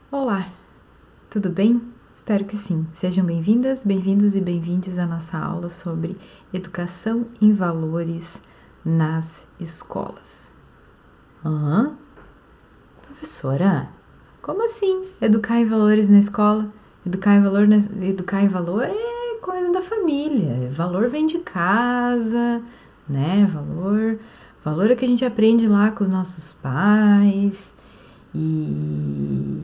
Olá, tudo bem? Espero que sim. Sejam bem-vindas, bem-vindos e bem-vindes à nossa aula sobre educação em valores nas escolas. Professora, como assim? Educar em valores na escola? Educar em valor é coisa da família. Valor vem de casa, né? Valor é que a gente aprende lá com os nossos pais e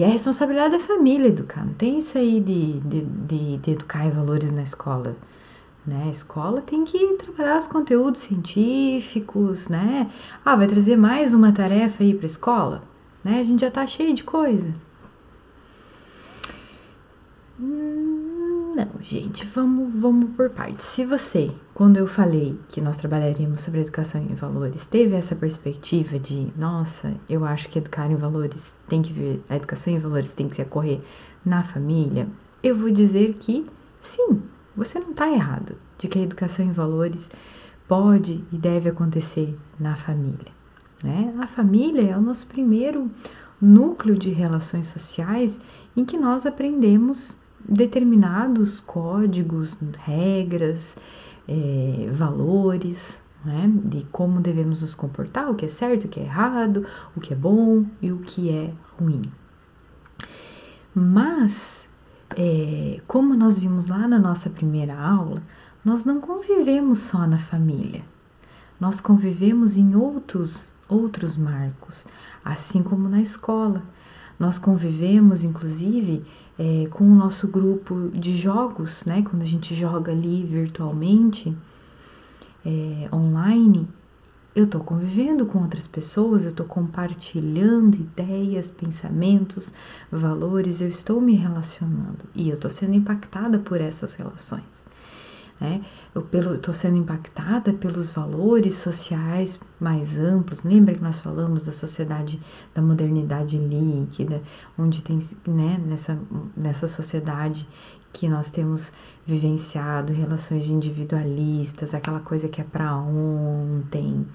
é responsabilidade da família educar. Não tem isso aí de educar em valores na escola. Né? A escola tem que trabalhar os conteúdos científicos, né? Ah, vai trazer mais uma tarefa aí para a escola? Né? A gente já tá cheio de coisa. Não, gente, vamos por partes. Se você, quando eu falei que nós trabalharíamos sobre educação em valores, teve essa perspectiva de, nossa, eu acho que educar em valores tem que ver, a educação em valores tem que se ocorrer na família, eu vou dizer que sim, você não está errado de que a educação em valores pode e deve acontecer na família. Né? A família é o nosso primeiro núcleo de relações sociais em que nós aprendemos determinados códigos, regras, valores, né? De como devemos nos comportar, o que é certo, o que é errado, o que é bom e o que é ruim. Mas, como nós vimos lá na nossa primeira aula, nós não convivemos só na família. Nós convivemos em outros marcos, assim como na escola. Nós convivemos, inclusive, com o nosso grupo de jogos, né? Quando a gente joga ali virtualmente, online, eu estou convivendo com outras pessoas, eu estou compartilhando ideias, pensamentos, valores, eu estou me relacionando e eu estou sendo impactada por essas relações. Né? Eu estou sendo impactada pelos valores sociais mais amplos. Lembra que nós falamos da sociedade da modernidade líquida, onde tem, né, nessa sociedade que nós temos vivenciado relações individualistas, aquela coisa que é para ontem,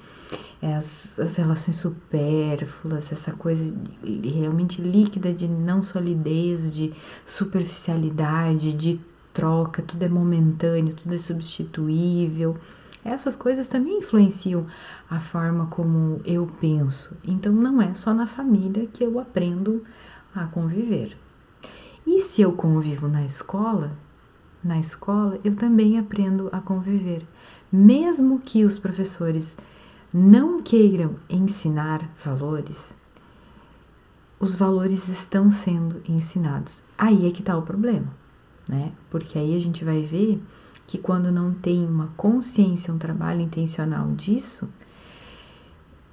as relações supérfluas, essa coisa realmente líquida de não solidez, de superficialidade, de troca, tudo é momentâneo, tudo é substituível. Essas coisas também influenciam a forma como eu penso. Então não é só na família que eu aprendo a conviver. E se eu convivo na escola eu também aprendo a conviver. Mesmo que os professores não queiram ensinar valores, os valores estão sendo ensinados. Aí é que está o problema. Né? Porque aí a gente vai ver que quando não tem uma consciência, um trabalho intencional disso,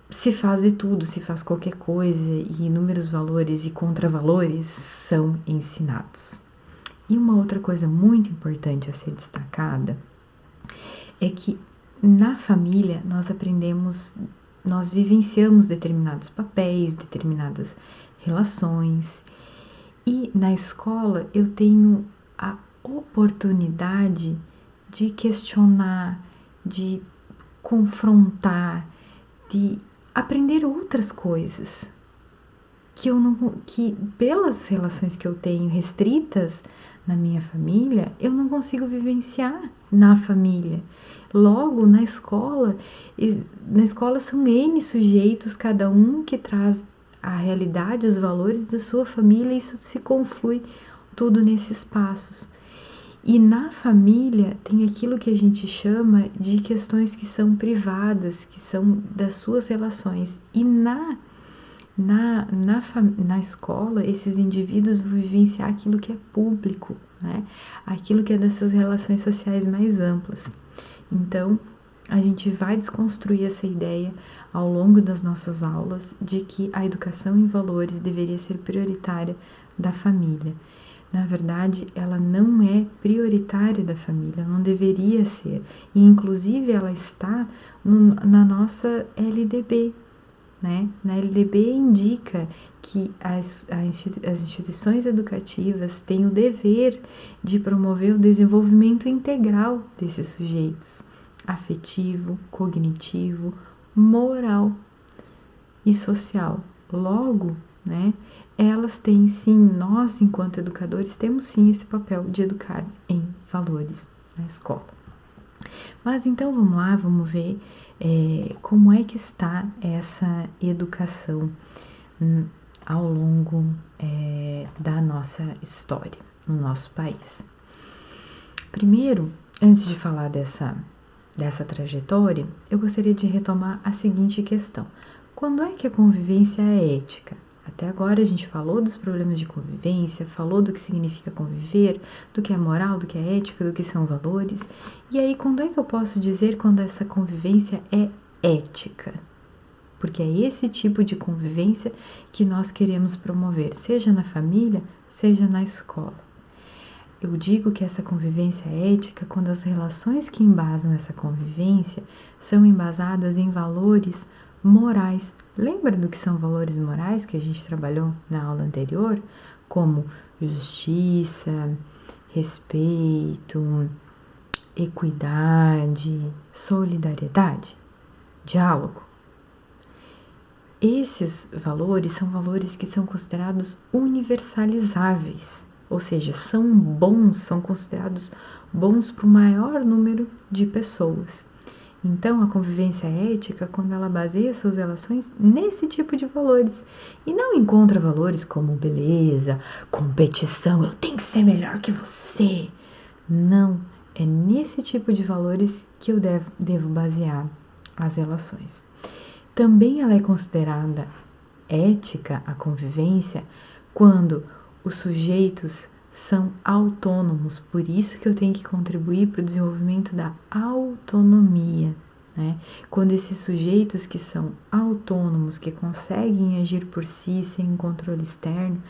se faz de tudo, se faz qualquer coisa e inúmeros valores e contravalores são ensinados. E uma outra coisa muito importante a ser destacada é que na família nós aprendemos, nós vivenciamos determinados papéis, determinadas relações e na escola eu tenho a oportunidade de questionar, de confrontar, de aprender outras coisas que pelas relações que eu tenho restritas na minha família, eu não consigo vivenciar na família. Logo, na escola são N sujeitos, cada um que traz a realidade, os valores da sua família, e isso se conflui tudo nesses passos. E na família tem aquilo que a gente chama de questões que são privadas, que são das suas relações. E na escola, esses indivíduos vão vivenciar aquilo que é público, né? Aquilo que é dessas relações sociais mais amplas. Então, a gente vai desconstruir essa ideia ao longo das nossas aulas de que a educação em valores deveria ser prioritária da família. Na verdade, ela não é prioritária da família, não deveria ser. E, inclusive, ela está na nossa LDB. Né? Na LDB indica que as instituições educativas têm o dever de promover o desenvolvimento integral desses sujeitos, afetivo, cognitivo, moral e social. Logo, né? Elas têm sim, nós enquanto educadores temos sim esse papel de educar em valores na escola. Mas então vamos lá, vamos ver como é que está essa educação ao longo da nossa história no nosso país. Primeiro, antes de falar dessa trajetória, eu gostaria de retomar a seguinte questão: quando é que a convivência é ética? Até agora a gente falou dos problemas de convivência, falou do que significa conviver, do que é moral, do que é ética, do que são valores. E aí, quando é que eu posso dizer quando essa convivência é ética? Porque é esse tipo de convivência que nós queremos promover, seja na família, seja na escola. Eu digo que essa convivência é ética quando as relações que embasam essa convivência são embasadas em valores morais. Lembra do que são valores morais que a gente trabalhou na aula anterior? Como justiça, respeito, equidade, solidariedade, diálogo. Esses valores são valores que são considerados universalizáveis, ou seja, são bons, são considerados bons para o maior número de pessoas. Então, a convivência ética, quando ela baseia suas relações nesse tipo de valores e não encontra valores como beleza, competição, eu tenho que ser melhor que você. Não, é nesse tipo de valores que eu devo basear as relações. Também ela é considerada ética, a convivência, quando os sujeitos são autônomos, por isso que eu tenho que contribuir para o desenvolvimento da autonomia, né? Quando esses sujeitos que são autônomos, que conseguem agir por si sem controle externo,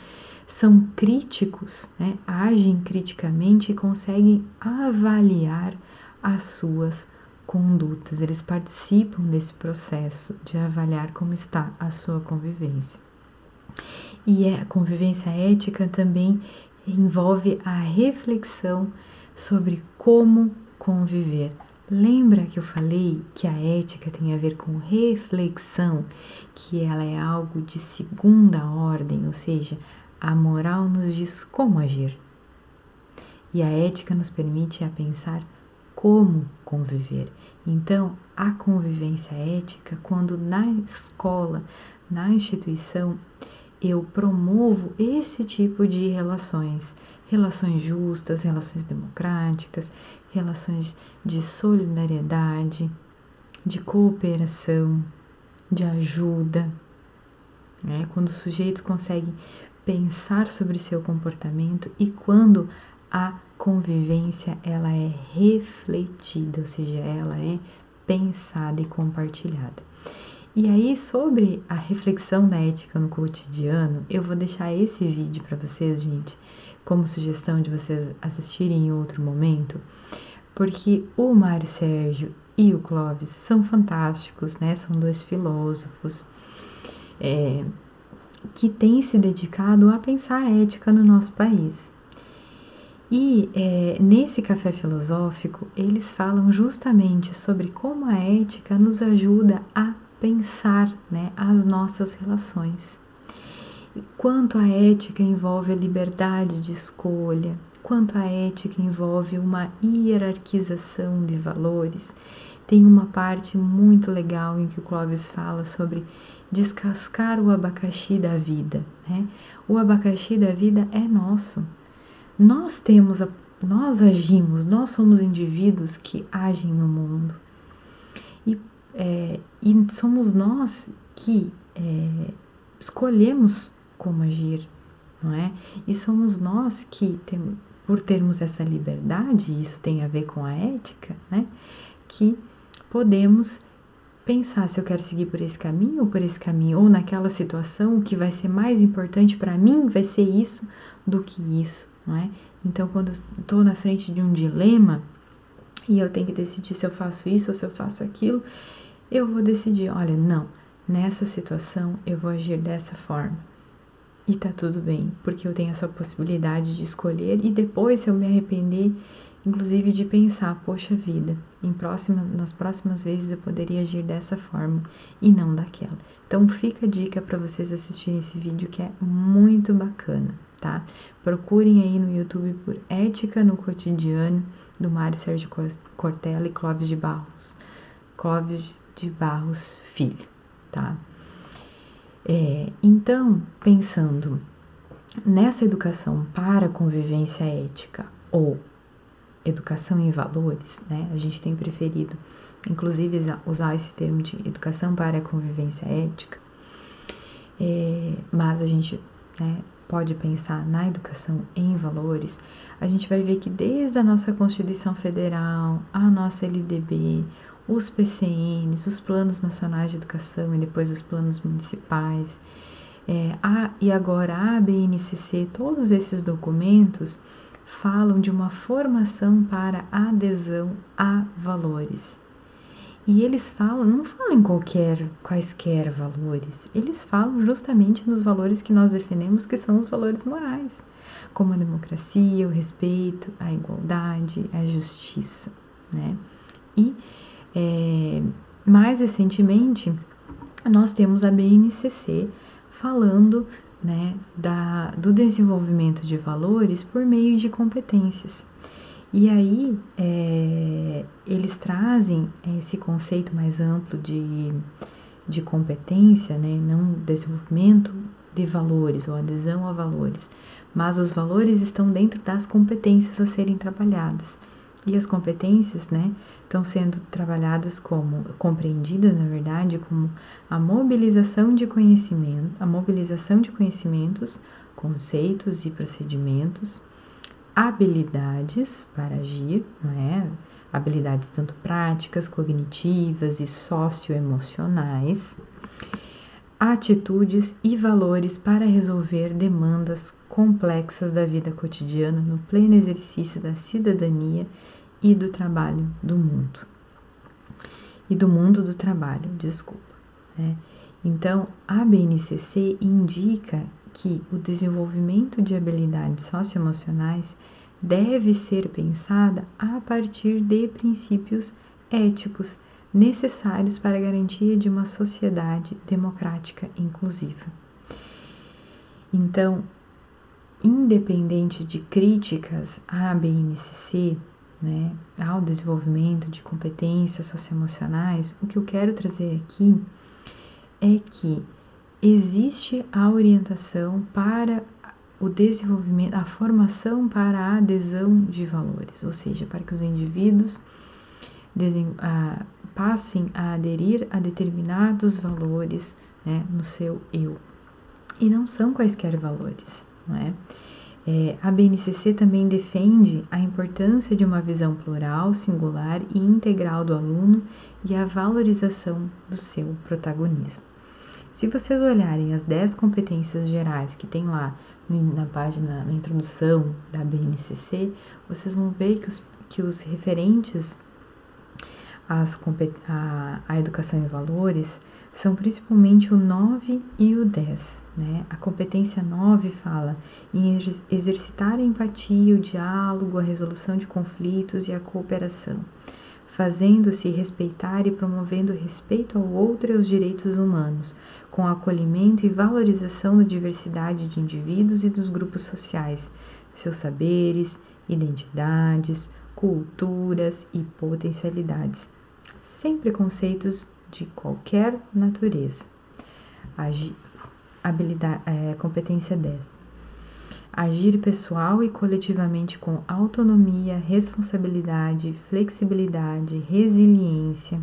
são críticos, né? Agem criticamente e conseguem avaliar as suas condutas, eles participam desse processo de avaliar como está a sua convivência. E a convivência ética também envolve a reflexão sobre como conviver. Lembra que eu falei que a ética tem a ver com reflexão, que ela é algo de segunda ordem, ou seja, a moral nos diz como agir. E a ética nos permite a pensar como conviver. Então, a convivência ética, quando na escola, na instituição, eu promovo esse tipo de relações justas, relações democráticas, relações de solidariedade, de cooperação, de ajuda, né? Quando os sujeitos conseguem pensar sobre seu comportamento e quando a convivência ela é refletida, ou seja, ela é pensada e compartilhada. E aí, sobre a reflexão da ética no cotidiano, eu vou deixar esse vídeo para vocês, gente, como sugestão de vocês assistirem em outro momento, porque o Mário Sérgio e o Clóvis são fantásticos, né? São dois filósofos que têm se dedicado a pensar a ética no nosso país. E nesse café filosófico, eles falam justamente sobre como a ética nos ajuda a pensar, né, as nossas relações. Quanto a ética envolve a liberdade de escolha, quanto a ética envolve uma hierarquização de valores. Tem uma parte muito legal em que o Clóvis fala sobre descascar o abacaxi da vida, né? O abacaxi da vida é nosso. Nós agimos, nós somos indivíduos que agem no mundo. E somos nós que escolhemos como agir, não é? E somos nós que, por termos essa liberdade, isso tem a ver com a ética, né? Que podemos pensar se eu quero seguir por esse caminho ou por esse caminho, ou naquela situação o que vai ser mais importante para mim vai ser isso do que isso, não é? Então, quando eu estou na frente de um dilema e eu tenho que decidir se eu faço isso ou se eu faço aquilo, eu vou decidir, olha, não, nessa situação eu vou agir dessa forma. E tá tudo bem, porque eu tenho essa possibilidade de escolher e depois, se eu me arrepender, inclusive de pensar, poxa vida, nas próximas vezes eu poderia agir dessa forma e não daquela. Então fica a dica para vocês assistirem esse vídeo que é muito bacana, tá? Procurem aí no YouTube por Ética no Cotidiano, do Mário Sérgio Cortella e Clóvis de Barros Filho, tá? Então, pensando nessa educação para convivência ética ou educação em valores, né? A gente tem preferido, inclusive, usar esse termo de educação para a convivência ética, mas a gente, né, pode pensar na educação em valores. A gente vai ver que desde a nossa Constituição Federal, a nossa LDB, os PCNs, os Planos Nacionais de Educação e depois os planos municipais, e agora a BNCC, todos esses documentos falam de uma formação para adesão a valores. E eles não falam em quaisquer valores, eles falam justamente nos valores que nós defendemos, que são os valores morais, como a democracia, o respeito, a igualdade, a justiça, né? E, mais recentemente, nós temos a BNCC falando, né, do desenvolvimento de valores por meio de competências. E aí, eles trazem esse conceito mais amplo de competência, né, não desenvolvimento de valores ou adesão a valores, mas os valores estão dentro das competências a serem trabalhadas. E as competências, né, estão sendo trabalhadas compreendidas, na verdade, como a mobilização de conhecimentos, conceitos e procedimentos, habilidades para agir, né, habilidades tanto práticas, cognitivas e socioemocionais, atitudes e valores para resolver demandas complexas da vida cotidiana no pleno exercício da cidadania e do trabalho do mundo. E do mundo do trabalho, né? Então, a BNCC indica que o desenvolvimento de habilidades socioemocionais deve ser pensada a partir de princípios éticos necessários para a garantia de uma sociedade democrática inclusiva. Então, independente de críticas à BNCC, né, ao desenvolvimento de competências socioemocionais, o que eu quero trazer aqui é que existe a orientação para o desenvolvimento, a formação para a adesão de valores, ou seja, para que os indivíduos passem a aderir a determinados valores, né, no seu eu. E não são quaisquer valores, não é? A BNCC também defende a importância de uma visão plural, singular e integral do aluno e a valorização do seu protagonismo. Se vocês olharem as 10 competências gerais que tem lá na página, na introdução da BNCC, vocês vão ver que os referentes à educação em valores são principalmente o 9 e o 10, né? A competência 9 fala em exercitar a empatia, o diálogo, a resolução de conflitos e a cooperação, fazendo-se respeitar e promovendo o respeito ao outro e aos direitos humanos, com acolhimento e valorização da diversidade de indivíduos e dos grupos sociais, seus saberes, identidades, culturas e potencialidades, sem preconceitos de qualquer natureza. Competência 10. Agir pessoal e coletivamente com autonomia, responsabilidade, flexibilidade, resiliência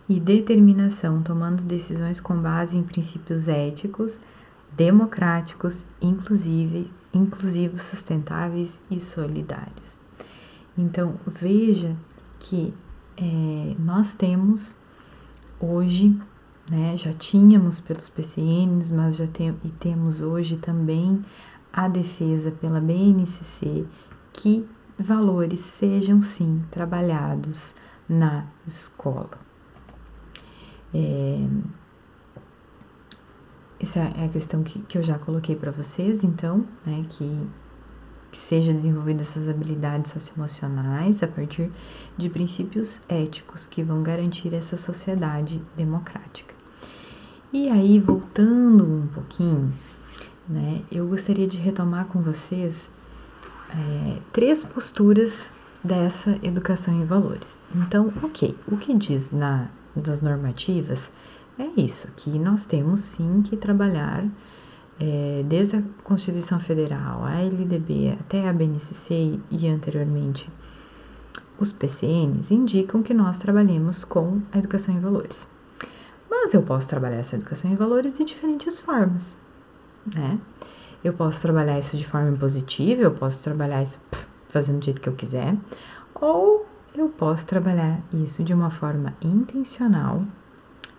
e determinação, tomando decisões com base em princípios éticos, democráticos, inclusivos, sustentáveis e solidários. Então, veja que nós temos hoje, né, já tínhamos pelos PCNs, mas temos hoje também a defesa pela BNCC que valores sejam sim trabalhados na escola. Essa é a questão que eu já coloquei para vocês, então, né, que que seja desenvolvidas essas habilidades socioemocionais a partir de princípios éticos que vão garantir essa sociedade democrática. E aí, voltando um pouquinho, né, eu gostaria de retomar com vocês 3 posturas dessa educação em valores. Então, o que diz das normativas é isso, que nós temos sim que trabalhar desde a Constituição Federal, a LDB até a BNCC e anteriormente os PCNs indicam que nós trabalhemos com a educação em valores. Mas eu posso trabalhar essa educação em valores de diferentes formas, né? Eu posso trabalhar isso de forma impositiva, eu posso trabalhar isso fazendo do jeito que eu quiser, ou eu posso trabalhar isso de uma forma intencional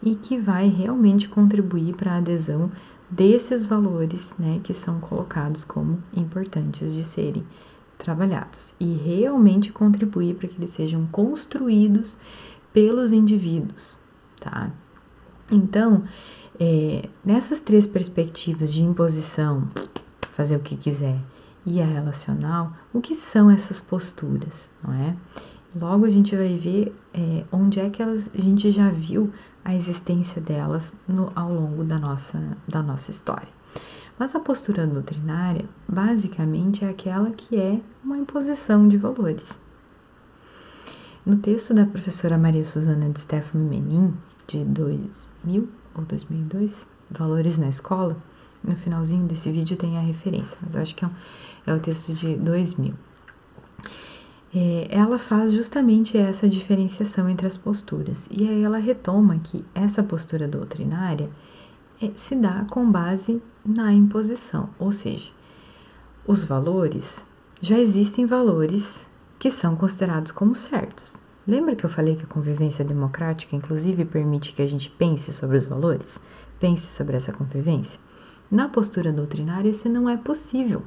e que vai realmente contribuir para a adesão desses valores, né, que são colocados como importantes de serem trabalhados e realmente contribuir para que eles sejam construídos pelos indivíduos, tá? Então, nessas 3 perspectivas de imposição, fazer o que quiser, e a relacional, o que são essas posturas, não é? Logo a gente vai ver onde é que a gente já viu a existência delas ao longo da nossa história. Mas a postura doutrinária, basicamente, é aquela que é uma imposição de valores. No texto da professora Maria Suzana de Stefano Menin, de 2000 ou 2002, Valores na Escola, no finalzinho desse vídeo tem a referência, mas eu acho que é o texto de 2000. Ela faz justamente essa diferenciação entre as posturas, e aí ela retoma que essa postura doutrinária se dá com base na imposição, ou seja, os valores, já existem valores que são considerados como certos. Lembra que eu falei que a convivência democrática, inclusive, permite que a gente pense sobre os valores? Pense sobre essa convivência? Na postura doutrinária, isso não é possível.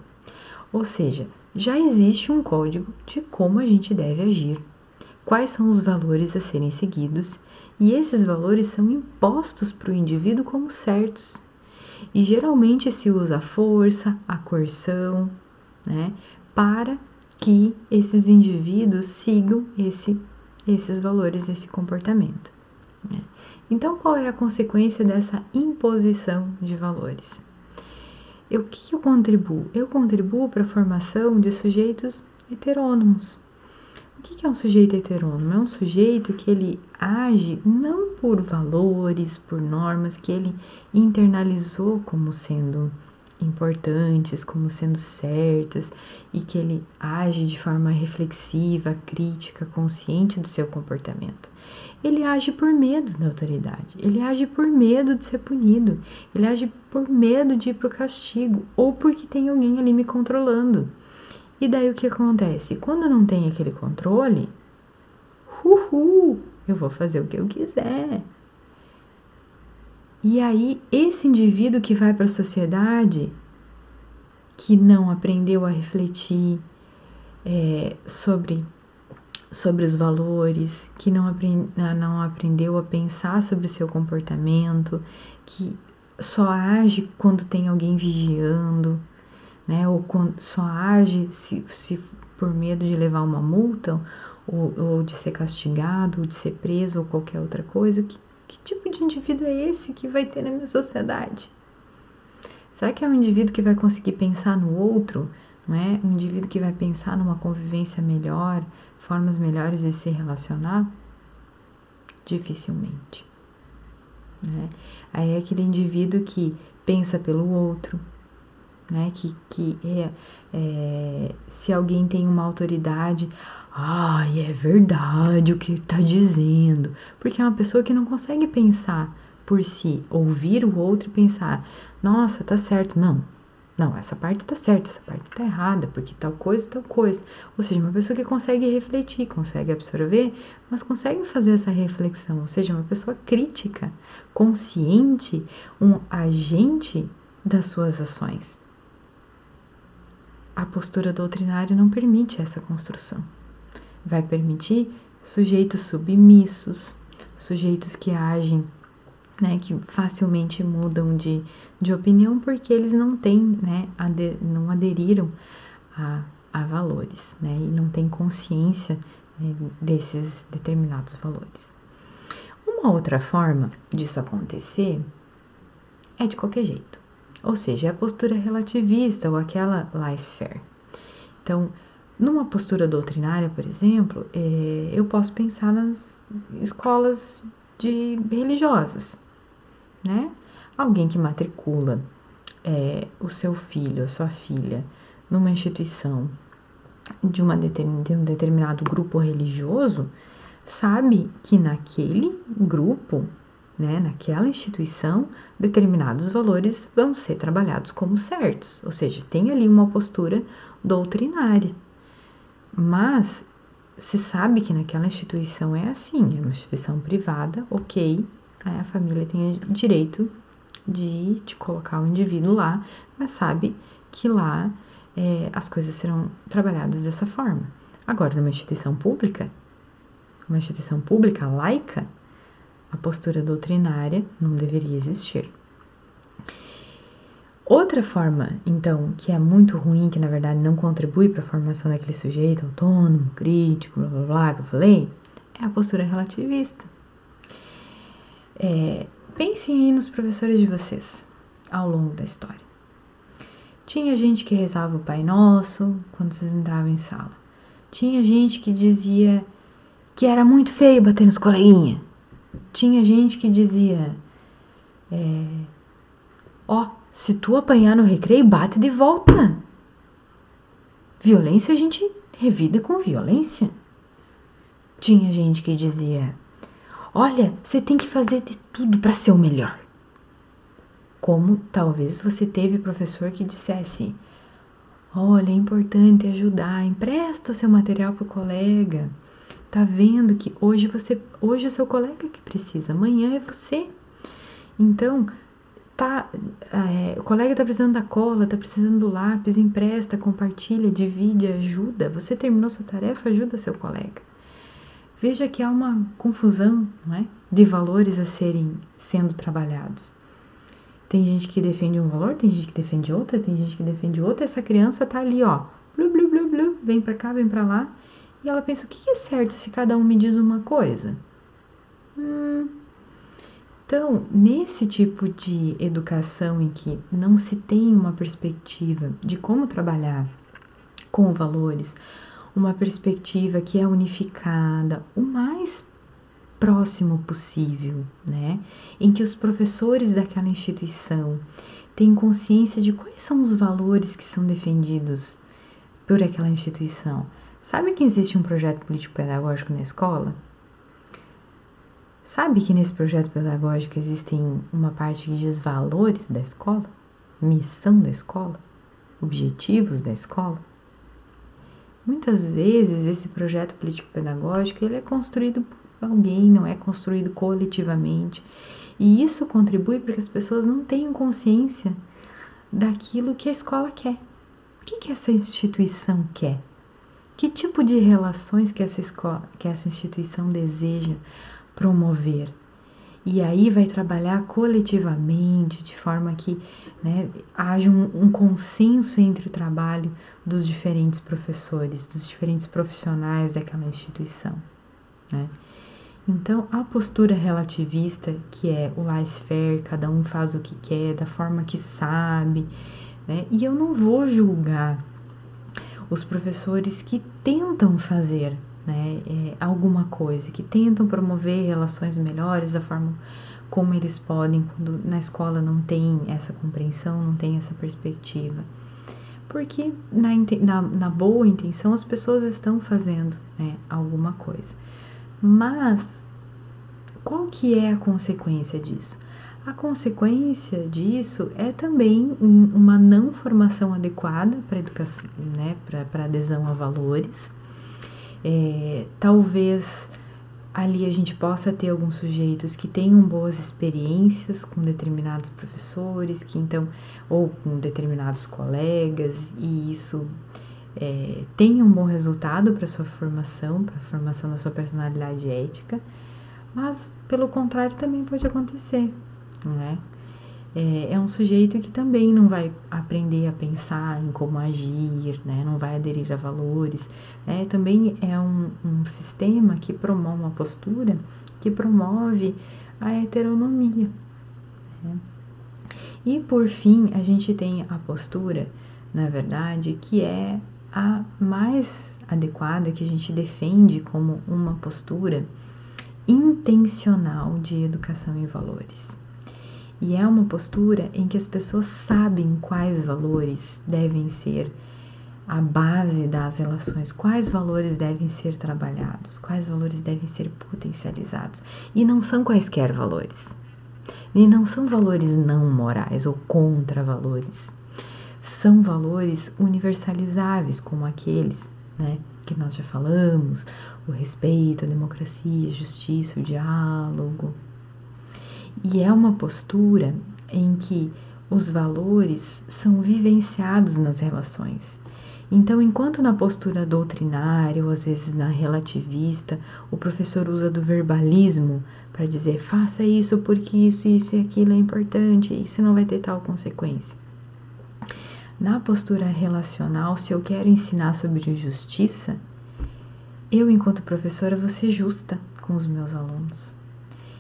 Ou seja, já existe um código de como a gente deve agir, quais são os valores a serem seguidos, e esses valores são impostos para o indivíduo como certos. E geralmente se usa a força, a coerção, né, para que esses indivíduos sigam esses valores, esse comportamento, né? Então, qual é a consequência dessa imposição de valores? O que eu contribuo? Eu contribuo para a formação de sujeitos heterônomos. O que é um sujeito heterônomo? É um sujeito que ele age não por valores, por normas que ele internalizou como sendo importantes, como sendo certas, e que ele age de forma reflexiva, crítica, consciente do seu comportamento. Ele age por medo da autoridade, ele age por medo de ser punido, ele age por medo de ir para o castigo, ou porque tem alguém ali me controlando. E daí o que acontece? Quando não tem aquele controle, eu vou fazer o que eu quiser. E aí, esse indivíduo que vai para a sociedade, que não aprendeu a refletir sobre os valores, que não aprendeu a pensar sobre o seu comportamento, que só age quando tem alguém vigiando, né? Ou só age se por medo de levar uma multa, ou de ser castigado, ou de ser preso, ou qualquer outra coisa. Que tipo de indivíduo é esse que vai ter na minha sociedade? Será que é um indivíduo que vai conseguir pensar no outro? Não é? Um indivíduo que vai pensar numa convivência melhor, formas melhores de se relacionar? Dificilmente, né? Aí é aquele indivíduo que pensa pelo outro, né? Se alguém tem uma autoridade, é verdade o que ele está dizendo, porque é uma pessoa que não consegue pensar por si, ouvir o outro e pensar, nossa, tá certo, não, essa parte tá certa, essa parte tá errada, porque tal coisa, ou seja, uma pessoa que consegue refletir, consegue absorver, mas consegue fazer essa reflexão, ou seja, uma pessoa crítica, consciente, um agente das suas ações. A postura doutrinária não permite essa construção. Vai permitir sujeitos submissos, sujeitos que agem, né, que facilmente mudam de opinião porque eles não têm, né, não aderiram a valores, né? E não tem consciência, né, desses determinados valores. Uma outra forma disso acontecer é de qualquer jeito, ou seja, é a postura relativista ou aquela laissez-faire. Então, numa postura doutrinária, por exemplo, eu posso pensar nas escolas religiosas, né? Alguém que matricula o seu filho ou sua filha numa instituição de um determinado grupo religioso, sabe que naquele grupo, né, naquela instituição, determinados valores vão ser trabalhados como certos, ou seja, tem ali uma postura doutrinária. Mas se sabe que naquela instituição é assim, é uma instituição privada, ok, a família tem o direito de colocar o indivíduo lá, mas sabe que lá as coisas serão trabalhadas dessa forma. Agora, numa instituição pública laica, a postura doutrinária não deveria existir. Outra forma, então, que é muito ruim, que na verdade não contribui para a formação daquele sujeito autônomo, crítico, blá blá blá, que eu falei, é a postura relativista. Pensem aí nos professores de vocês, ao longo da história. Tinha gente que rezava o Pai Nosso quando vocês entravam em sala. Tinha gente que dizia que era muito feio bater nos coleguinhas. Tinha gente que dizia, se tu apanhar no recreio, bate de volta. Violência a gente revida com violência. Tinha gente que dizia, olha, você tem que fazer de tudo para ser o melhor. Como talvez você teve professor que dissesse, olha, é importante ajudar, empresta seu material pro colega. Tá vendo que hoje é o seu colega que precisa, amanhã é você. Então, o colega tá precisando da cola, tá precisando do lápis, empresta, compartilha, divide, ajuda. Você terminou sua tarefa, ajuda seu colega. Veja que há uma confusão, não é, de valores a sendo trabalhados. Tem gente que defende um valor, tem gente que defende outro, tem gente que defende outro. Essa criança tá ali, ó, blu, blu, blu, blu, vem pra cá, vem pra lá. E ela pensa, o que é certo se cada um me diz uma coisa? Então, nesse tipo de educação em que não se tem uma perspectiva de como trabalhar com valores, uma perspectiva que é unificada, o mais próximo possível, né? Em que os professores daquela instituição têm consciência de quais são os valores que são defendidos por aquela instituição. Sabe que existe um projeto político-pedagógico na escola? Sabe que nesse projeto pedagógico existem uma parte que diz valores da escola, missão da escola, objetivos da escola? Muitas vezes esse projeto político-pedagógico ele é construído por alguém, não é construído coletivamente. E isso contribui para que as pessoas não tenham consciência daquilo que a escola quer. O que essa instituição quer? Que tipo de relações que essa instituição deseja promover? E aí vai trabalhar coletivamente, de forma que, né, haja um consenso entre o trabalho dos diferentes professores, dos diferentes profissionais daquela instituição, né? Então, a postura relativista, que é o laissez-faire, cada um faz o que quer, da forma que sabe, né? E eu não vou julgar os professores que tentam fazer, né, alguma coisa, que tentam promover relações melhores da forma como eles podem, quando na escola não tem essa compreensão, não tem essa perspectiva. Porque na boa intenção as pessoas estão fazendo, né, alguma coisa. Mas qual que é a consequência disso? A consequência disso é também uma não formação adequada para educação, né, para adesão a valores. Talvez ali a gente possa ter alguns sujeitos que tenham boas experiências com determinados professores, ou com determinados colegas, e isso tenha um bom resultado para a sua formação, para a formação da sua personalidade ética, mas pelo contrário também pode acontecer, não é? é um sujeito que também não vai aprender a pensar em como agir, né? Não vai aderir a valores. Também é um sistema que promove uma postura que promove a heteronomia. Né? E por fim, a gente tem a postura, na verdade, que é a mais adequada, que a gente defende como uma postura intencional de educação em valores. E é uma postura em que as pessoas sabem quais valores devem ser a base das relações, quais valores devem ser trabalhados, quais valores devem ser potencializados. E não são quaisquer valores. E não são valores não morais ou contra-valores. São valores universalizáveis, como aqueles, né, que nós já falamos, o respeito, a democracia, a justiça, o diálogo. E é uma postura em que os valores são vivenciados nas relações. Então, enquanto na postura doutrinária, ou às vezes na relativista, o professor usa do verbalismo para dizer faça isso porque isso e aquilo é importante, e isso não vai ter tal consequência. Na postura relacional, se eu quero ensinar sobre justiça, eu, enquanto professora, vou ser justa com os meus alunos.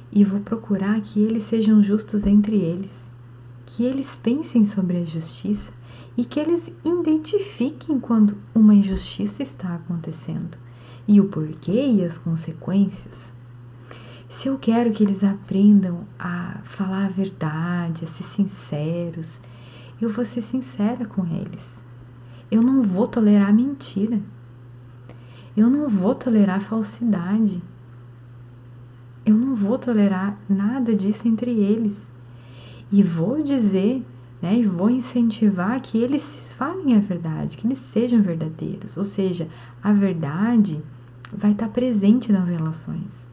E vou procurar que eles sejam justos entre eles, que eles pensem sobre a justiça e que eles identifiquem quando uma injustiça está acontecendo e o porquê e as consequências. Se eu quero que eles aprendam a falar a verdade, a ser sinceros, eu vou ser sincera com eles. Eu não vou tolerar mentira. Eu não vou tolerar falsidade. Eu não vou tolerar nada disso entre eles. E vou dizer, né, e vou incentivar que eles falem a verdade, que eles sejam verdadeiros. Ou seja, a verdade vai estar presente nas relações.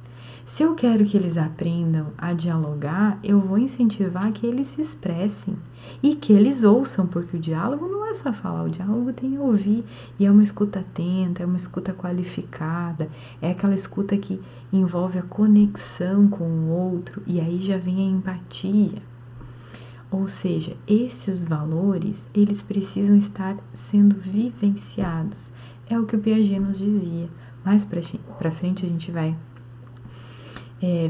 Se eu quero que eles aprendam a dialogar, eu vou incentivar que eles se expressem e que eles ouçam, porque o diálogo não é só falar, o diálogo tem que ouvir, e é uma escuta atenta, é uma escuta qualificada, é aquela escuta que envolve a conexão com o outro, e aí já vem a empatia. Ou seja, esses valores, eles precisam estar sendo vivenciados. É o que o Piaget nos dizia. Mais para frente a gente vai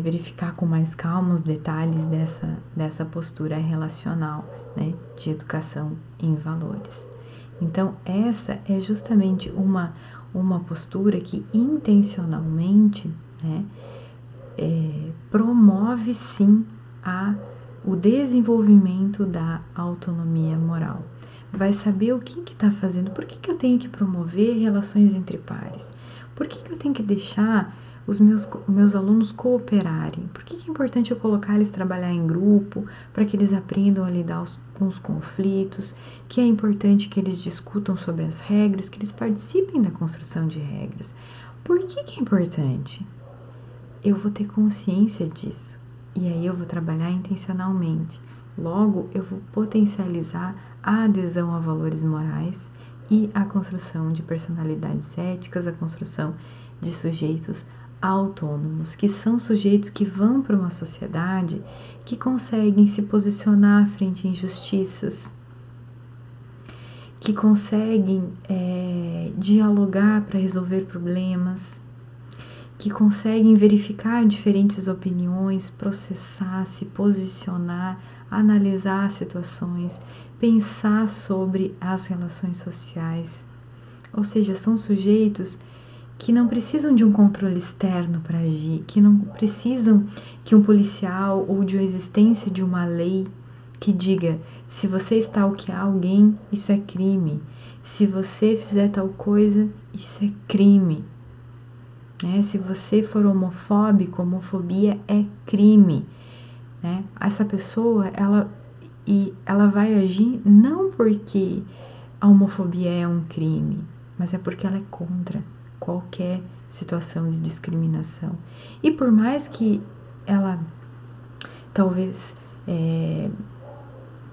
verificar com mais calma os detalhes dessa postura relacional, né, de educação em valores. Então, essa é justamente uma postura que intencionalmente, né, promove sim o desenvolvimento da autonomia moral. Vai saber o que está fazendo, por que eu tenho que promover relações entre pares, por que eu tenho que deixar os meus alunos cooperarem, por que é importante eu colocar eles trabalhar em grupo, para que eles aprendam a lidar com os conflitos, que é importante que eles discutam sobre as regras, que eles participem da construção de regras. Por que é importante? Eu vou ter consciência disso. E aí eu vou trabalhar intencionalmente. Logo, eu vou potencializar a adesão a valores morais e a construção de personalidades éticas, a construção de sujeitos autônomos, que são sujeitos que vão para uma sociedade que conseguem se posicionar frente a injustiças, que conseguem dialogar para resolver problemas, que conseguem verificar diferentes opiniões, processar, se posicionar, analisar situações, pensar sobre as relações sociais. Ou seja, são sujeitos que não precisam de um controle externo para agir, que não precisam que um policial ou de uma existência de uma lei que diga: se você stalkear alguém, isso é crime, se você fizer tal coisa, isso é crime. Se você for homofóbico, homofobia é crime. Essa pessoa, ela vai agir não porque a homofobia é um crime, mas é porque ela é contra qualquer situação de discriminação. E por mais que ela talvez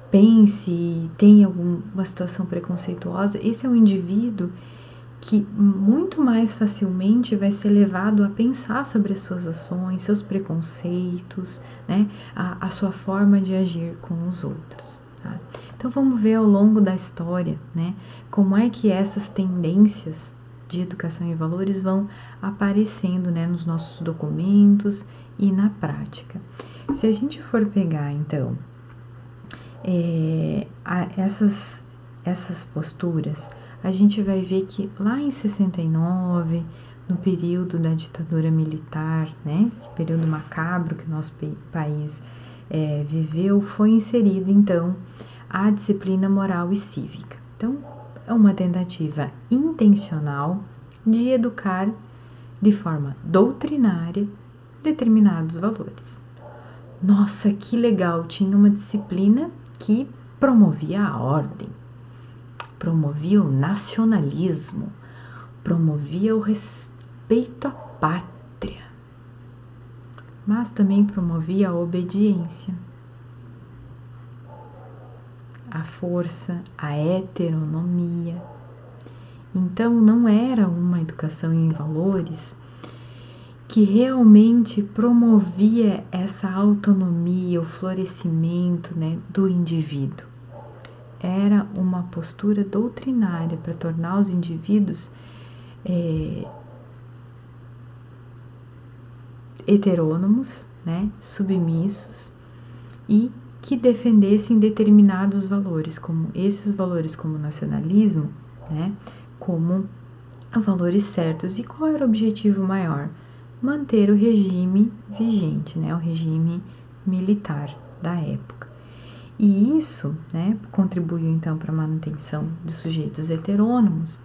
pense e tenha alguma situação preconceituosa, esse é um indivíduo que muito mais facilmente vai ser levado a pensar sobre as suas ações, seus preconceitos, né, a sua forma de agir com os outros. Tá? Então vamos ver ao longo da história, né, como é que essas tendências de educação e valores vão aparecendo, né, nos nossos documentos e na prática. Se a gente for pegar, então, essas posturas, a gente vai ver que lá em 69, no período da ditadura militar, né, que período macabro que o nosso país viveu, foi inserida então a disciplina moral e cívica. Então, é uma tentativa intencional de educar de forma doutrinária determinados valores. Nossa, que legal! Tinha uma disciplina que promovia a ordem, promovia o nacionalismo, promovia o respeito à pátria, mas também promovia a obediência, a força, a heteronomia. Então, não era uma educação em valores que realmente promovia essa autonomia, o florescimento, né, do indivíduo. Era uma postura doutrinária para tornar os indivíduos heterônomos, né, submissos, e que defendessem determinados valores, como esses valores como nacionalismo, né, como valores certos. E qual era o objetivo maior? Manter o regime vigente, né, o regime militar da época. E isso, né, contribuiu então para a manutenção de sujeitos heterônomos,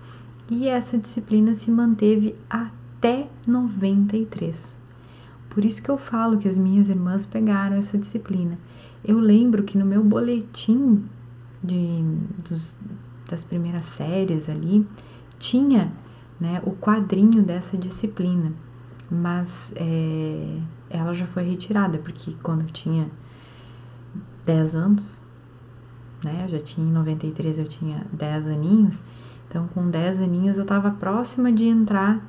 e essa disciplina se manteve até 93. Por isso que eu falo que as minhas irmãs pegaram essa disciplina. Eu lembro que no meu boletim das primeiras séries ali, tinha, né, o quadrinho dessa disciplina, mas ela já foi retirada, porque quando eu tinha 10 anos, né, eu já tinha em 93, eu tinha 10 aninhos, então com 10 aninhos eu estava próxima de entrar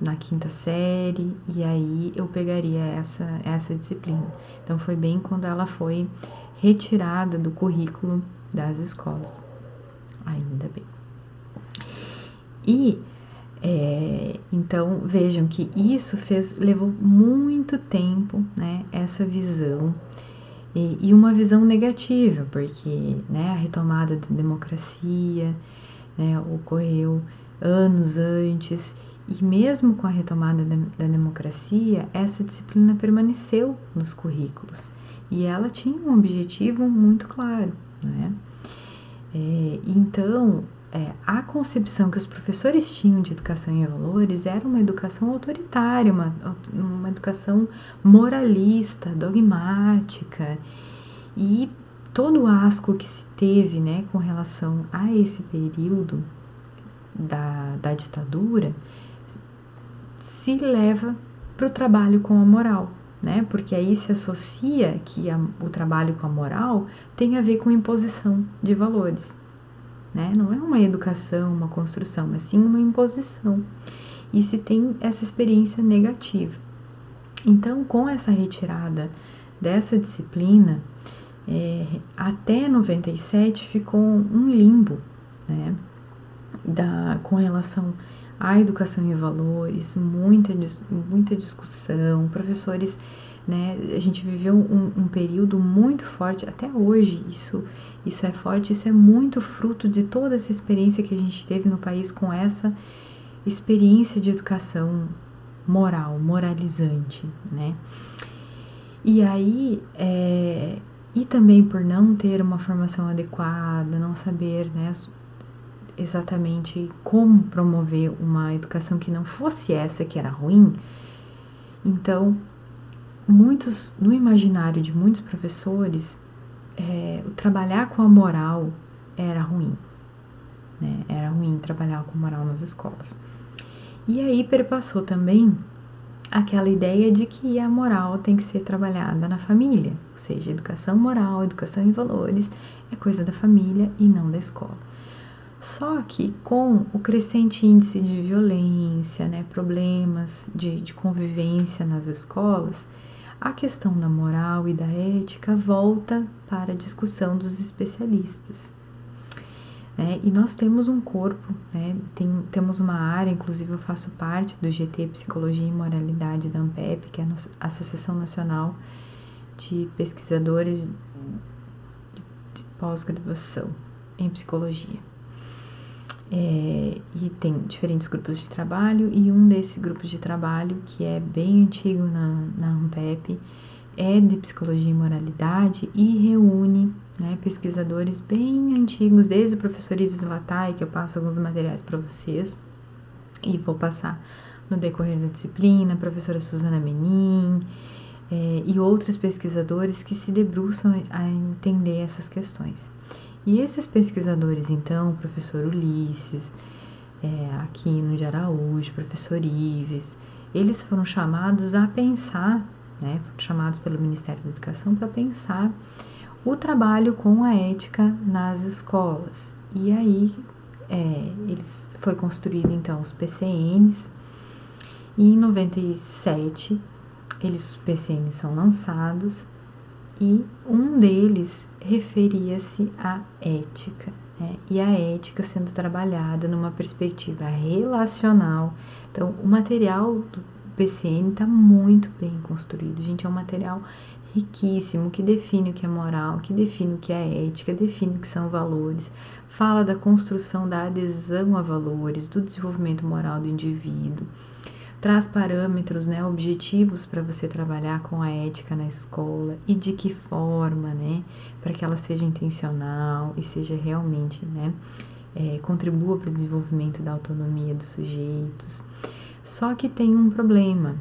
na quinta série, e aí eu pegaria essa disciplina. Então foi bem quando ela foi retirada do currículo das escolas, ainda bem. E então vejam que isso levou muito tempo, né, essa visão, e uma visão negativa, porque, né, a retomada da democracia, né, ocorreu anos antes, e mesmo com a retomada da democracia, essa disciplina permaneceu nos currículos, e ela tinha um objetivo muito claro, né? Então, a concepção que os professores tinham de educação e valores era uma educação autoritária, uma educação moralista, dogmática, e todo o asco que se teve, né, com relação a esse período da ditadura se leva para o trabalho com a moral, né? Porque aí se associa que o trabalho com a moral tem a ver com imposição de valores, né? Não é uma educação, uma construção, mas sim uma imposição. E se tem essa experiência negativa. Então, com essa retirada dessa disciplina, até 97 ficou um limbo, né? Com relação à educação e valores, muita discussão, professores, né, a gente viveu um período muito forte, até hoje isso é forte, isso é muito fruto de toda essa experiência que a gente teve no país com essa experiência de educação moralizante, né? E aí, e também por não ter uma formação adequada, não saber, né, exatamente como promover uma educação que não fosse essa que era ruim, então no imaginário de muitos professores, trabalhar com a moral era ruim, né? Era ruim trabalhar com moral nas escolas. E aí perpassou também aquela ideia de que a moral tem que ser trabalhada na família, ou seja, educação moral, educação em valores é coisa da família e não da escola. Só que com o crescente índice de violência, né, problemas de convivência nas escolas, a questão da moral e da ética volta para a discussão dos especialistas. E nós temos um corpo, né, temos uma área, inclusive eu faço parte do GT Psicologia e Moralidade da ANPEP, que é a Associação Nacional de Pesquisadores de Pós-Graduação em Psicologia. E tem diferentes grupos de trabalho, e um desses grupos de trabalho, que é bem antigo na ANPEP, é de Psicologia e Moralidade e reúne, né, pesquisadores bem antigos, desde o professor Yves Latai, que eu passo alguns materiais para vocês, e vou passar no decorrer da disciplina, a professora Suzana Menin, e outros pesquisadores que se debruçam a entender essas questões. E esses pesquisadores, então, o professor Ulisses, Aquino de Araújo, professor Ives, eles foram chamados a pensar, né, foram chamados pelo Ministério da Educação para pensar o trabalho com a ética nas escolas. E aí foi construído, então, os PCNs, e em 97 os PCNs são lançados, e um deles referia-se à ética, né? E a ética sendo trabalhada numa perspectiva relacional. Então, o material do PCN está muito bem construído, gente, é um material riquíssimo, que define o que é moral, que define o que é ética, define o que são valores, fala da construção da adesão a valores, do desenvolvimento moral do indivíduo, traz parâmetros, né, objetivos para você trabalhar com a ética na escola e de que forma, né, para que ela seja intencional e seja realmente, né, contribua para o desenvolvimento da autonomia dos sujeitos. Só que tem um problema,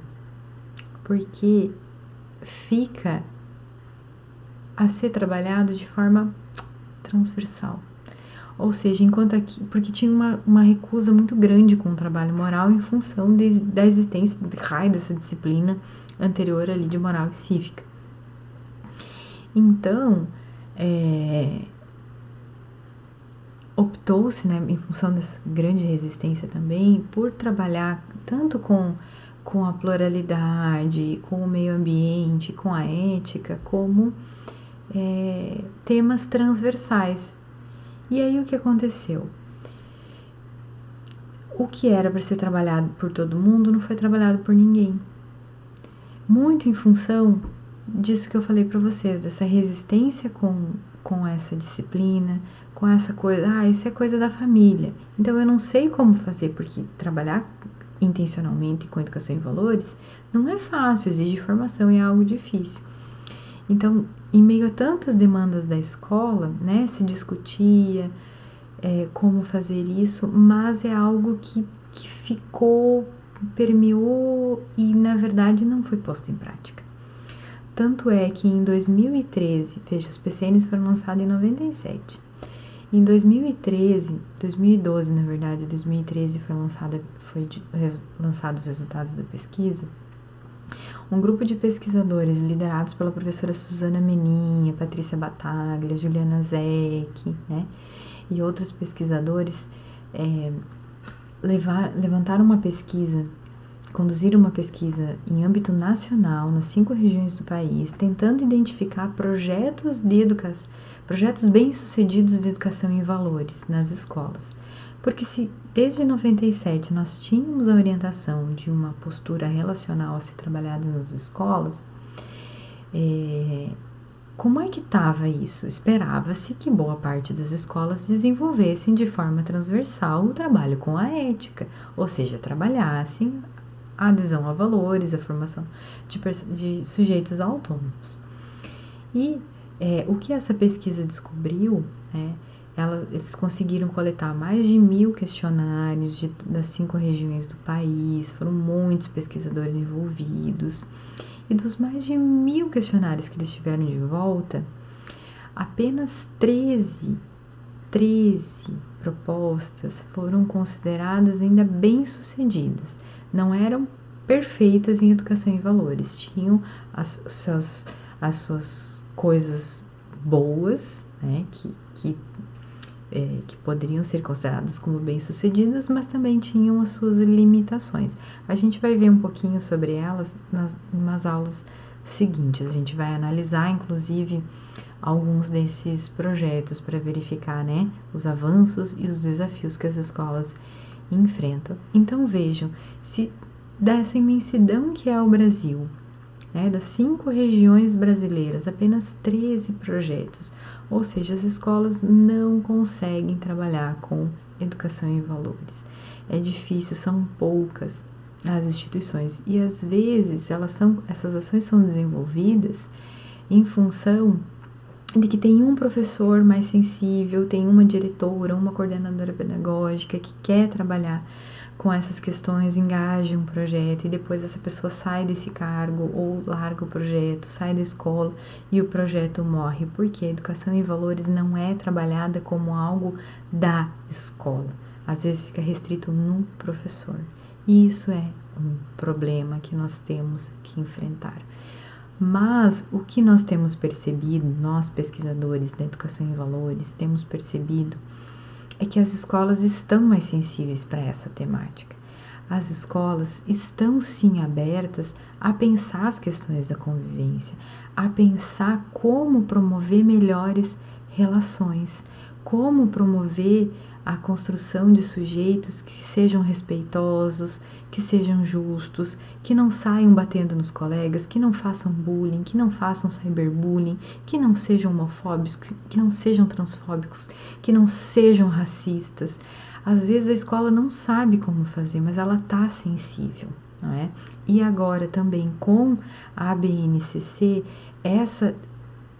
porque fica a ser trabalhado de forma transversal. Ou seja, enquanto aqui, porque tinha uma recusa muito grande com o trabalho moral em função da existência de raio dessa disciplina anterior ali de moral e cívica. Então, optou-se, né, em função dessa grande resistência também, por trabalhar tanto com a pluralidade, com o meio ambiente, com a ética, como temas transversais. E aí o que aconteceu? O que era para ser trabalhado por todo mundo não foi trabalhado por ninguém. Muito em função disso que eu falei para vocês, dessa resistência com essa disciplina, com essa coisa, isso é coisa da família. Então eu não sei como fazer, porque trabalhar intencionalmente com educação e valores não é fácil, exige formação e é algo difícil. Então, em meio a tantas demandas da escola, né, se discutia como fazer isso, mas é algo que ficou, permeou e, na verdade, não foi posto em prática. Tanto é que em 2013, veja, os PCNs foram lançados em 97. Em 2012, na verdade, 2013 foi lançados os resultados da pesquisa. Um grupo de pesquisadores liderados pela professora Suzana Menin, Patrícia Battaglia, Juliana Zec, né, e outros pesquisadores levantaram uma pesquisa, conduziram uma pesquisa em âmbito nacional, nas 5 regiões do país, tentando identificar projetos bem-sucedidos de educação em valores nas escolas. Porque se desde 97 nós tínhamos a orientação de uma postura relacional a ser trabalhada nas escolas, como é que estava isso? Esperava-se que boa parte das escolas desenvolvessem de forma transversal o trabalho com a ética, ou seja, trabalhassem a adesão a valores, a formação de sujeitos autônomos. E o que essa pesquisa descobriu, eles conseguiram coletar mais de 1.000 questionários das 5 regiões do país, foram muitos pesquisadores envolvidos, e dos mais de 1.000 questionários que eles tiveram de volta, apenas 13 propostas foram consideradas ainda bem-sucedidas. Não eram perfeitas em educação e valores, tinham as suas coisas boas, né, que que poderiam ser consideradas como bem-sucedidas, mas também tinham as suas limitações. A gente vai ver um pouquinho sobre elas nas aulas seguintes. A gente vai analisar, inclusive, alguns desses projetos para verificar, né, os avanços e os desafios que as escolas enfrentam. Então vejam, se dessa imensidão que é o Brasil, né, das 5 regiões brasileiras, apenas 13 projetos, ou seja, as escolas não conseguem trabalhar com educação em valores. É difícil, são poucas as instituições e às vezes essas ações são desenvolvidas em função de que tem um professor mais sensível, tem uma diretora, uma coordenadora pedagógica que quer trabalhar com essas questões, engaja um projeto e depois essa pessoa sai desse cargo ou larga o projeto, sai da escola e o projeto morre, porque a educação em valores não é trabalhada como algo da escola, às vezes fica restrito no professor, e isso é um problema que nós temos que enfrentar. Mas o que nós temos percebido, nós pesquisadores da educação em valores, temos percebido é que as escolas estão mais sensíveis para essa temática. As escolas estão sim abertas a pensar as questões da convivência, a pensar como promover melhores relações, como promover a construção de sujeitos que sejam respeitosos, que sejam justos, que não saiam batendo nos colegas, que não façam bullying, que não façam cyberbullying, que não sejam homofóbicos, que não sejam transfóbicos, que não sejam racistas. Às vezes a escola não sabe como fazer, mas ela está sensível, não é? E agora também com a BNCC, essa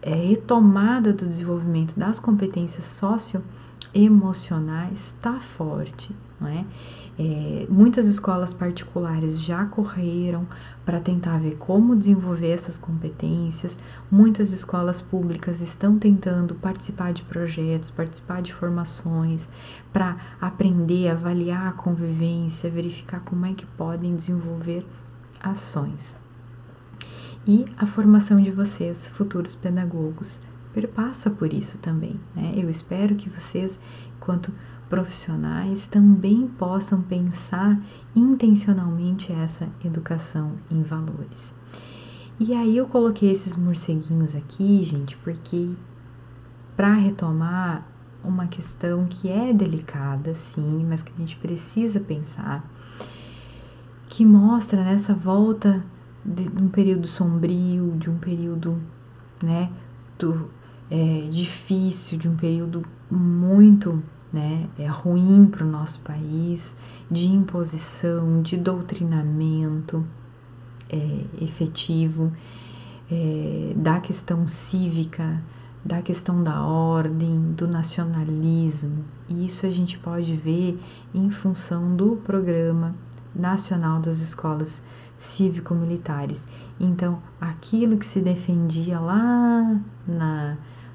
retomada do desenvolvimento das competências socioemocionais está forte, não é? Muitas escolas particulares já correram para tentar ver como desenvolver essas competências, muitas escolas públicas estão tentando participar de projetos, participar de formações, para aprender, avaliar a convivência, verificar como é que podem desenvolver ações. E a formação de vocês, futuros pedagogos, perpassa por isso também, né? Eu espero que vocês, enquanto profissionais, também possam pensar intencionalmente essa educação em valores. E aí eu coloquei esses morceguinhos aqui, gente, porque para retomar uma questão que é delicada, sim, mas que a gente precisa pensar, que mostra nessa volta de um período sombrio, de um período, né, difícil, de um período muito, né, ruim para o nosso país, de imposição, de doutrinamento efetivo, da questão cívica, da questão da ordem, do nacionalismo. E isso a gente pode ver em função do Programa Nacional das Escolas Cívico-Militares. Então, aquilo que se defendia lá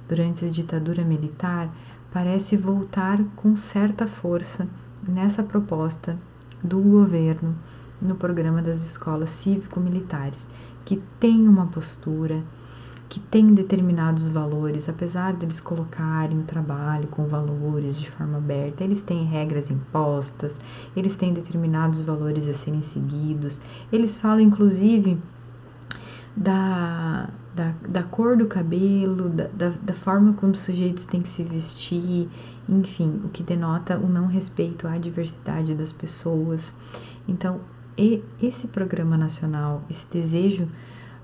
durante a ditadura militar parece voltar com certa força nessa proposta do governo no Programa das Escolas Cívico-Militares, que tem uma postura, que tem determinados valores, apesar deles colocarem o trabalho com valores de forma aberta, eles têm regras impostas, eles têm determinados valores a serem seguidos, eles falam inclusive da cor do cabelo, da forma como os sujeitos têm que se vestir, enfim, o que denota o não respeito à diversidade das pessoas. Então, esse programa nacional, esse desejo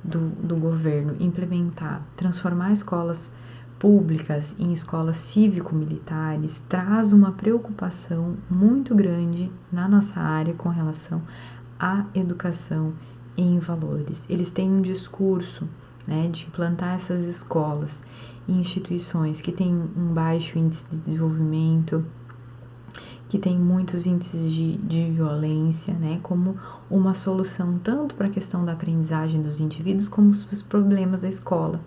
do governo implementar, transformar escolas públicas em escolas cívico-militares, traz uma preocupação muito grande na nossa área com relação à educação em valores. Eles têm um discurso, né, de implantar essas escolas em instituições que têm um baixo índice de desenvolvimento, que tem muitos índices de violência, né, como uma solução tanto para a questão da aprendizagem dos indivíduos como os problemas da escola.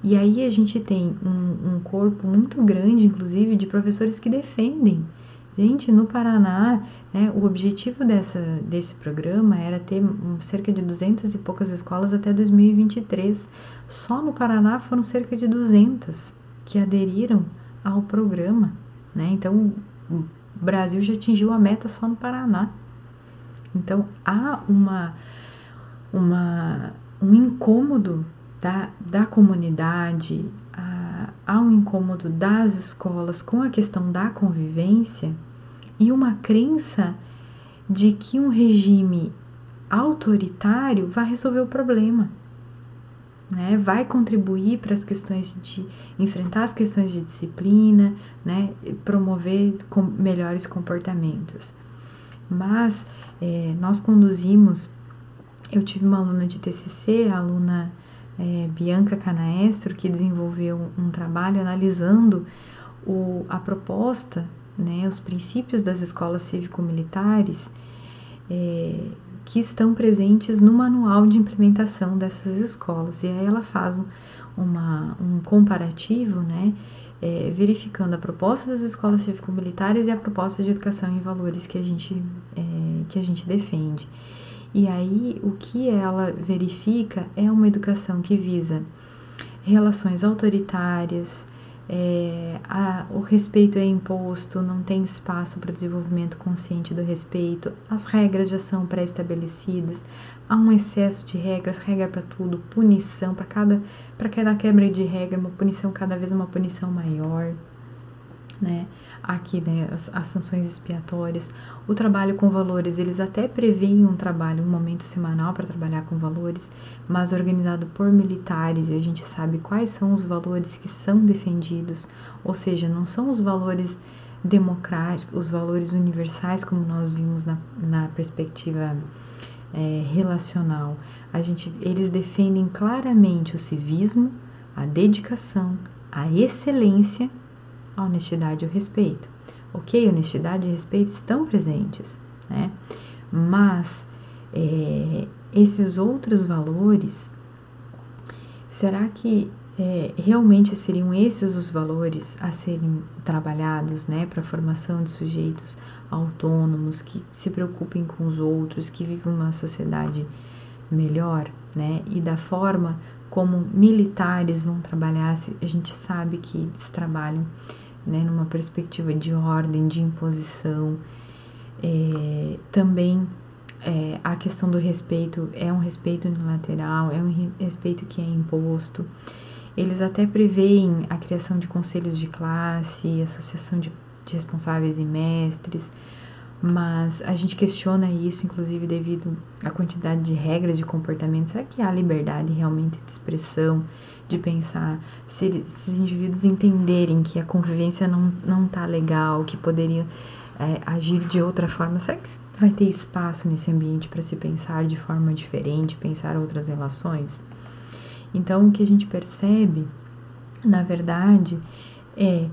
E aí a gente tem um corpo muito grande, inclusive, de professores que defendem. Gente, no Paraná, né, o objetivo desse programa era ter cerca de 200 e poucas escolas até 2023. Só no Paraná foram cerca de 200 que aderiram ao programa. né? Então, o Brasil já atingiu a meta só no Paraná. Então, há um incômodo da comunidade, há um incômodo das escolas com a questão da convivência e uma crença de que um regime autoritário vai resolver o problema, né? Vai contribuir para as questões de enfrentar as questões de disciplina, né? Promover melhores comportamentos. Mas nós conduzimos, eu tive uma aluna de TCC, a aluna Bianca Canaestro, que desenvolveu um trabalho analisando a proposta, né, os princípios das escolas cívico-militares que estão presentes no manual de implementação dessas escolas. E aí ela faz um comparativo, né, verificando a proposta das escolas cívico-militares e a proposta de educação em valores que a gente defende. E aí o que ela verifica é uma educação que visa relações autoritárias, o respeito é imposto, não tem espaço para o desenvolvimento consciente do respeito, as regras já são pré-estabelecidas, há um excesso de regras, regra para tudo, punição, para cada quebra de regra, uma punição, cada vez uma punição maior, né? Aqui, né, as sanções expiatórias, o trabalho com valores, eles até preveem um momento semanal para trabalhar com valores, mas organizado por militares, e a gente sabe quais são os valores que são defendidos, ou seja, não são os valores democráticos, os valores universais, como nós vimos na perspectiva relacional. Eles defendem claramente o civismo, a dedicação, a excelência, a honestidade e o respeito. Ok, honestidade e respeito estão presentes, né? Mas esses outros valores, será que realmente seriam esses os valores a serem trabalhados, né, para a formação de sujeitos autônomos, que se preocupem com os outros, que vivem uma sociedade melhor, né? E da forma como militares vão trabalhar, a gente sabe que eles trabalham, né, numa perspectiva de ordem, de imposição. Também a questão do respeito é um respeito unilateral, é um respeito que é imposto. Eles até preveem a criação de conselhos de classe, associação de responsáveis e mestres, mas a gente questiona isso, inclusive devido à quantidade de regras de comportamento. Será que há liberdade realmente de expressão, de pensar, se esses indivíduos entenderem que a convivência não tá legal, que poderia agir de outra forma? Será que vai ter espaço nesse ambiente para se pensar de forma diferente, pensar outras relações? Então, o que a gente percebe, na verdade, é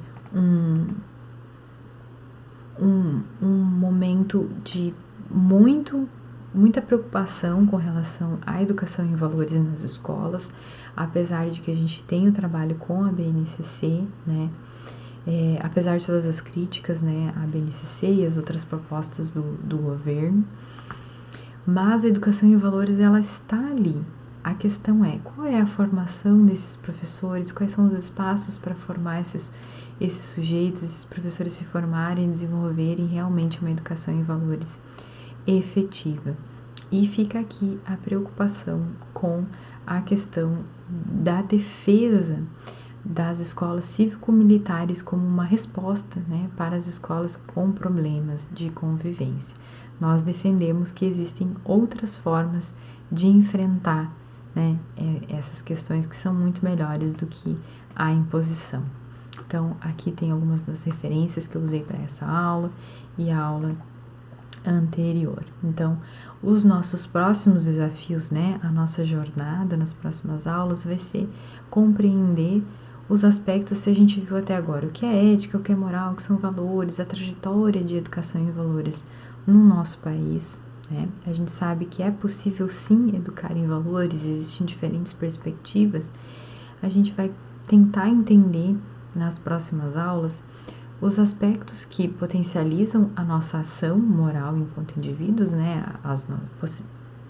um momento de muita preocupação com relação à educação em valores nas escolas, apesar de que a gente tem o trabalho com a BNCC, né? Apesar de todas as críticas, né, à BNCC e as outras propostas do governo, mas a educação em valores, ela está ali. A questão é, qual é a formação desses professores, quais são os espaços para formar esses sujeitos, esses professores se formarem e desenvolverem realmente uma educação em valores efetiva. E fica aqui a preocupação com a questão da defesa das escolas cívico-militares como uma resposta, né, para as escolas com problemas de convivência. Nós defendemos que existem outras formas de enfrentar, né, essas questões que são muito melhores do que a imposição. Então, aqui tem algumas das referências que eu usei para essa aula e a aula anterior. Então, os nossos próximos desafios, né, a nossa jornada nas próximas aulas vai ser compreender os aspectos que a gente viu até agora, o que é ética, o que é moral, o que são valores, a trajetória de educação em valores no nosso país, né? A gente sabe que é possível sim educar em valores, existem diferentes perspectivas. A gente vai tentar entender nas próximas aulas os aspectos que potencializam a nossa ação moral enquanto indivíduos, né?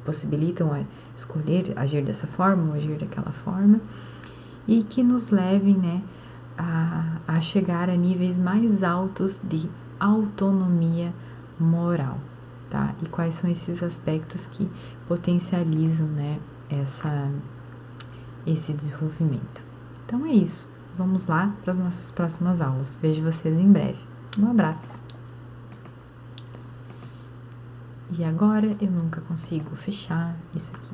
Possibilitam a escolher agir dessa forma ou agir daquela forma, e que nos levem, né, a a chegar a níveis mais altos de autonomia moral, tá? E quais são esses aspectos que potencializam, né, esse desenvolvimento. Então é isso. Vamos lá para as nossas próximas aulas. Vejo vocês em breve. Um abraço. E agora eu nunca consigo fechar isso aqui.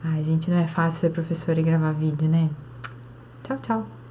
Ai, gente, não é fácil ser professora e gravar vídeo, né? Tchau, tchau.